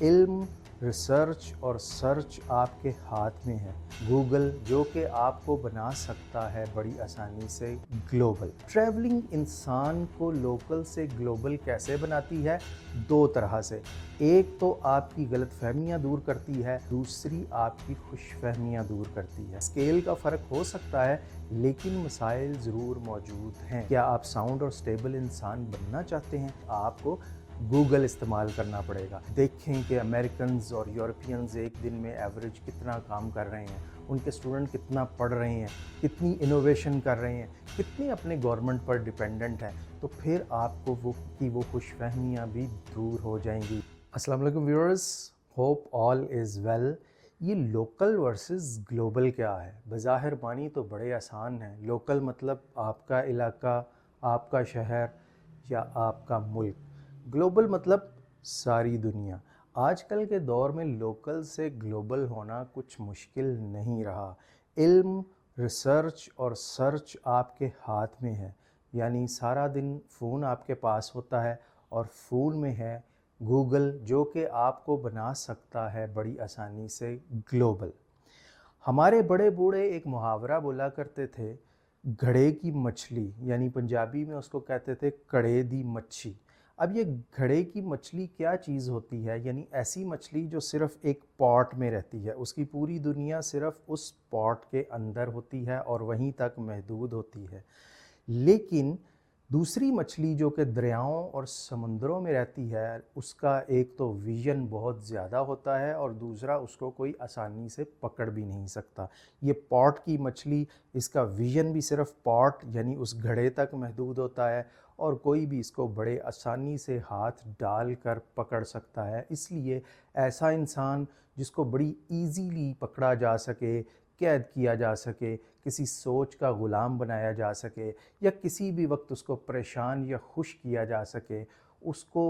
علم، ریسرچ اور سرچ آپ کے ہاتھ میں ہے۔ گوگل جو کہ آپ کو بنا سکتا ہے بڑی آسانی سے گلوبل۔ ٹریولنگ انسان کو لوکل سے گلوبل کیسے بناتی ہے؟ دو طرح سے۔ ایک تو آپ کی غلط فہمیاں دور کرتی ہے، دوسری آپ کی خوش فہمیاں دور کرتی ہے۔ اسکیل کا فرق ہو سکتا ہے لیکن مسائل ضرور موجود ہیں۔ کیا آپ ساؤنڈ اور سٹیبل انسان بننا چاہتے ہیں؟ آپ کو گوگل استعمال کرنا پڑے گا۔ دیکھیں کہ امریکنز اور یورپینز ایک دن میں ایوریج کتنا کام کر رہے ہیں، ان کے اسٹوڈنٹ کتنا پڑھ رہے ہیں، کتنی انوویشن کر رہے ہیں، کتنے اپنے گورنمنٹ پر ڈیپینڈنٹ ہیں، تو پھر آپ کو وہ خوش فہمیاں بھی دور ہو جائیں گی۔ السلام علیکم ویورز، ہوپ آل از ویل۔ یہ لوکل ورسز گلوبل کیا ہے؟ بظاہر معنی تو بڑے آسان ہیں۔ لوکل مطلب آپ کا علاقہ، آپ کا شہر یا آپ کا ملک۔ گلوبل مطلب ساری دنیا۔ آج کل کے دور میں لوکل سے گلوبل ہونا کچھ مشکل نہیں رہا۔ علم، ریسرچ اور سرچ آپ کے ہاتھ میں ہے، یعنی سارا دن فون آپ کے پاس ہوتا ہے اور فون میں ہے گوگل جو کہ آپ کو بنا سکتا ہے بڑی آسانی سے گلوبل۔ ہمارے بڑے بوڑھے ایک محاورہ بولا کرتے تھے، گھڑے کی مچھلی، یعنی پنجابی میں اس کو کہتے تھے کڑے دی مچھی۔ اب یہ گھڑے کی مچھلی کیا چیز ہوتی ہے؟ یعنی ایسی مچھلی جو صرف ایک پاٹ میں رہتی ہے، اس کی پوری دنیا صرف اس پاٹ کے اندر ہوتی ہے اور وہیں تک محدود ہوتی ہے۔ لیکن دوسری مچھلی جو کہ دریاؤں اور سمندروں میں رہتی ہے، اس کا ایک تو ویژن بہت زیادہ ہوتا ہے اور دوسرا اس کو کوئی آسانی سے پکڑ بھی نہیں سکتا۔ یہ پاٹ کی مچھلی، اس کا ویژن بھی صرف پاٹ یعنی اس گھڑے تک محدود ہوتا ہے اور کوئی بھی اس کو بڑے آسانی سے ہاتھ ڈال کر پکڑ سکتا ہے۔ اس لیے ایسا انسان جس کو بڑی ایزیلی پکڑا جا سکے، قید کیا جا سکے، کسی سوچ کا غلام بنایا جا سکے یا کسی بھی وقت اس کو پریشان یا خوش کیا جا سکے، اس کو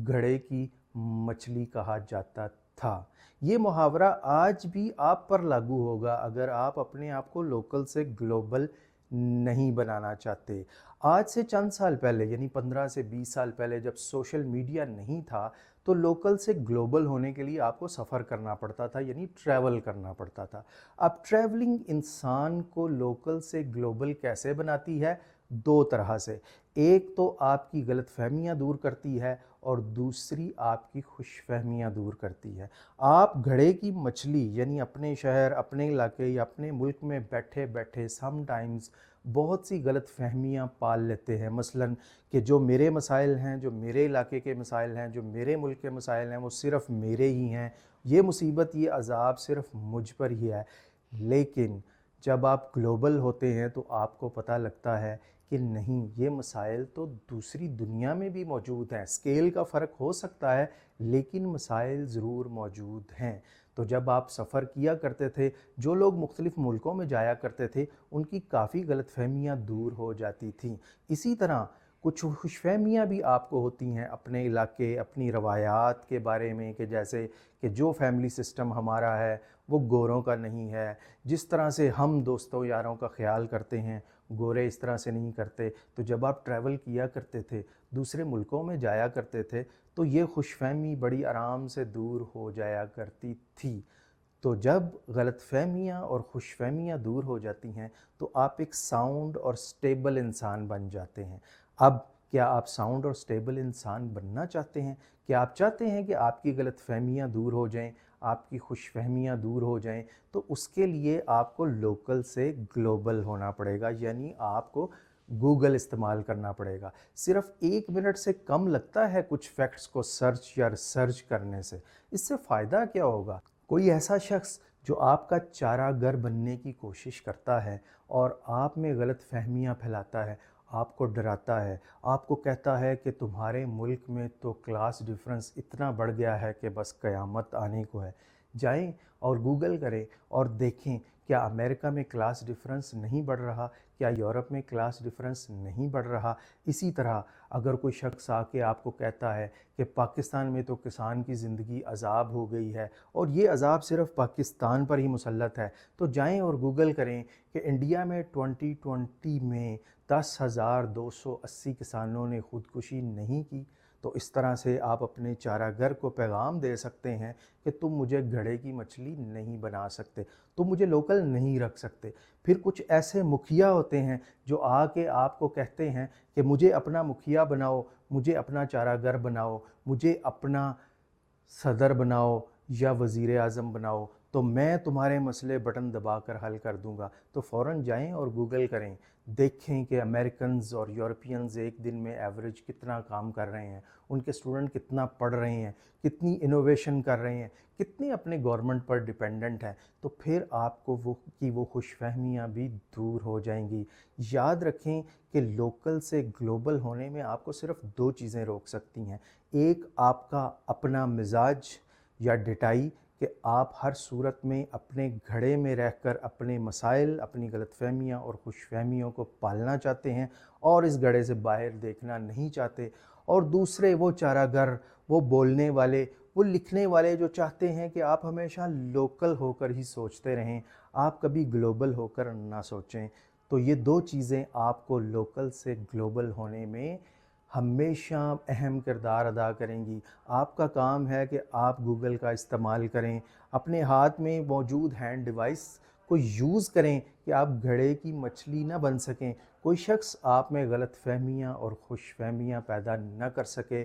گھڑے کی مچھلی کہا جاتا تھا۔ یہ محاورہ آج بھی آپ پر لاگو ہوگا اگر آپ اپنے آپ کو لوکل سے گلوبل نہیں بنانا چاہتے۔ آج سے چند سال پہلے یعنی 15 سے 20 سال پہلے جب سوشل میڈیا نہیں تھا تو لوکل سے گلوبل ہونے کے لیے آپ کو سفر کرنا پڑتا تھا، یعنی ٹریول کرنا پڑتا تھا۔ اب ٹریولنگ انسان کو لوکل سے گلوبل کیسے بناتی ہے؟ دو طرح سے۔ ایک تو آپ کی غلط فہمیاں دور کرتی ہے اور دوسری آپ کی خوش فہمیاں دور کرتی ہے۔ آپ گھڑے کی مچھلی یعنی اپنے شہر، اپنے علاقے یا اپنے ملک میں بیٹھے بیٹھے سم ٹائمز بہت سی غلط فہمیاں پال لیتے ہیں، مثلاً کہ جو میرے مسائل ہیں، جو میرے علاقے کے مسائل ہیں، جو میرے ملک کے مسائل ہیں وہ صرف میرے ہی ہیں، یہ مصیبت، یہ عذاب صرف مجھ پر ہی ہے۔ لیکن جب آپ گلوبل ہوتے ہیں تو آپ کو پتہ لگتا ہے کہ نہیں، یہ مسائل تو دوسری دنیا میں بھی موجود ہیں۔ اسکیل کا فرق ہو سکتا ہے لیکن مسائل ضرور موجود ہیں۔ تو جب آپ سفر کیا کرتے تھے، جو لوگ مختلف ملکوں میں جایا کرتے تھے، ان کی کافی غلط فہمیاں دور ہو جاتی تھیں۔ اسی طرح کچھ خوش فہمیاں بھی آپ کو ہوتی ہیں اپنے علاقے، اپنی روایات کے بارے میں، کہ جیسے کہ جو فیملی سسٹم ہمارا ہے وہ گوروں کا نہیں ہے، جس طرح سے ہم دوستوں یاروں کا خیال کرتے ہیں گورے اس طرح سے نہیں کرتے۔ تو جب آپ ٹریول کیا کرتے تھے، دوسرے ملکوں میں جایا کرتے تھے، تو یہ خوش فہمی بڑی آرام سے دور ہو جایا کرتی تھی۔ تو جب غلط فہمیاں اور خوش فہمیاں دور ہو جاتی ہیں تو آپ ایک ساؤنڈ اور سٹیبل انسان بن جاتے ہیں۔ اب کیا آپ ساؤنڈ اور سٹیبل انسان بننا چاہتے ہیں؟ کیا آپ چاہتے ہیں کہ آپ کی غلط فہمیاں دور ہو جائیں، آپ کی خوش فہمیاں دور ہو جائیں؟ تو اس کے لیے آپ کو لوکل سے گلوبل ہونا پڑے گا، یعنی آپ کو گوگل استعمال کرنا پڑے گا۔ صرف 1 منٹ سے کم لگتا ہے کچھ فیکٹس کو سرچ یا ریسرچ کرنے سے۔ اس سے فائدہ کیا ہوگا؟ کوئی ایسا شخص جو آپ کا چارہ گر بننے کی کوشش کرتا ہے اور آپ میں غلط فہمیاں پھیلاتا ہے، آپ کو ڈراتا ہے، آپ کو کہتا ہے کہ تمہارے ملک میں تو کلاس ڈیفرنس اتنا بڑھ گیا ہے کہ بس قیامت آنے کو ہے، جائیں اور گوگل کریں اور دیکھیں کیا امریکہ میں کلاس ڈیفرنس نہیں بڑھ رہا، کیا یورپ میں کلاس ڈیفرنس نہیں بڑھ رہا۔ اسی طرح اگر کوئی شخص آ کے آپ کو کہتا ہے کہ پاکستان میں تو کسان کی زندگی عذاب ہو گئی ہے اور یہ عذاب صرف پاکستان پر ہی مسلط ہے، تو جائیں اور گوگل کریں کہ انڈیا میں 2020 میں 10,280 کسانوں نے خودکشی نہیں کی۔ تو اس طرح سے آپ اپنے چارہ کو پیغام دے سکتے ہیں کہ تم مجھے گھڑے کی مچھلی نہیں بنا سکتے، تم مجھے لوکل نہیں رکھ سکتے۔ پھر کچھ ایسے مکھیا ہوتے ہیں جو آ کے آپ کو کہتے ہیں کہ مجھے اپنا مکھیا بناؤ، مجھے اپنا چارہ بناؤ، مجھے اپنا صدر بناؤ یا وزیر اعظم بناؤ، تو میں تمہارے مسئلے بٹن دبا کر حل کر دوں گا۔ تو فوراً جائیں اور گوگل کریں، دیکھیں کہ امریکنز اور یورپینز ایک دن میں ایوریج کتنا کام کر رہے ہیں، ان کے اسٹوڈنٹ کتنا پڑھ رہے ہیں، کتنی انوویشن کر رہے ہیں، کتنے اپنے گورنمنٹ پر ڈیپینڈنٹ ہیں، تو پھر آپ کو وہ خوش فہمیاں بھی دور ہو جائیں گی۔ یاد رکھیں کہ لوکل سے گلوبل ہونے میں آپ کو صرف دو چیزیں روک سکتی ہیں، ایک آپ کا اپنا مزاج یا ڈٹائی کہ آپ ہر صورت میں اپنے گھڑے میں رہ کر اپنے مسائل، اپنی غلط فہمیاں اور خوش فہمیوں کو پالنا چاہتے ہیں اور اس گھڑے سے باہر دیکھنا نہیں چاہتے، اور دوسرے وہ چارہ گر، وہ بولنے والے، وہ لکھنے والے جو چاہتے ہیں کہ آپ ہمیشہ لوکل ہو کر ہی سوچتے رہیں، آپ کبھی گلوبل ہو کر نہ سوچیں۔ تو یہ دو چیزیں آپ کو لوکل سے گلوبل ہونے میں ہمیشہ اہم کردار ادا کریں گی۔ آپ کا کام ہے کہ آپ گوگل کا استعمال کریں، اپنے ہاتھ میں موجود ہینڈ ڈیوائس کو یوز کریں کہ آپ گھڑے کی مچھلی نہ بن سکیں، کوئی شخص آپ میں غلط فہمیاں اور خوش فہمیاں پیدا نہ کر سکے۔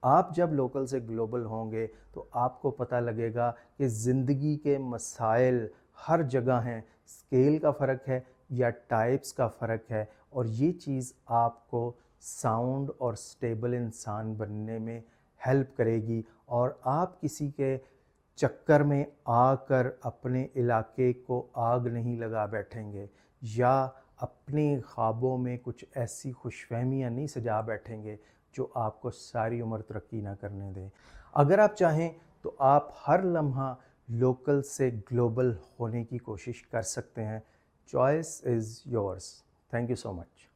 آپ جب لوکل سے گلوبل ہوں گے تو آپ کو پتہ لگے گا کہ زندگی کے مسائل ہر جگہ ہیں، اسکیل کا فرق ہے یا ٹائپس کا فرق ہے، اور یہ چیز آپ کو ساؤنڈ اور سٹیبل انسان بننے میں ہیلپ کرے گی، اور آپ کسی کے چکر میں آ کر اپنے علاقے کو آگ نہیں لگا بیٹھیں گے، یا اپنے خوابوں میں کچھ ایسی خوش فہمیاں نہیں سجا بیٹھیں گے جو آپ کو ساری عمر ترقی نہ کرنے دیں۔ اگر آپ چاہیں تو آپ ہر لمحہ لوکل سے گلوبل ہونے کی کوشش کر سکتے ہیں۔ Choice is yours. Thank you so much.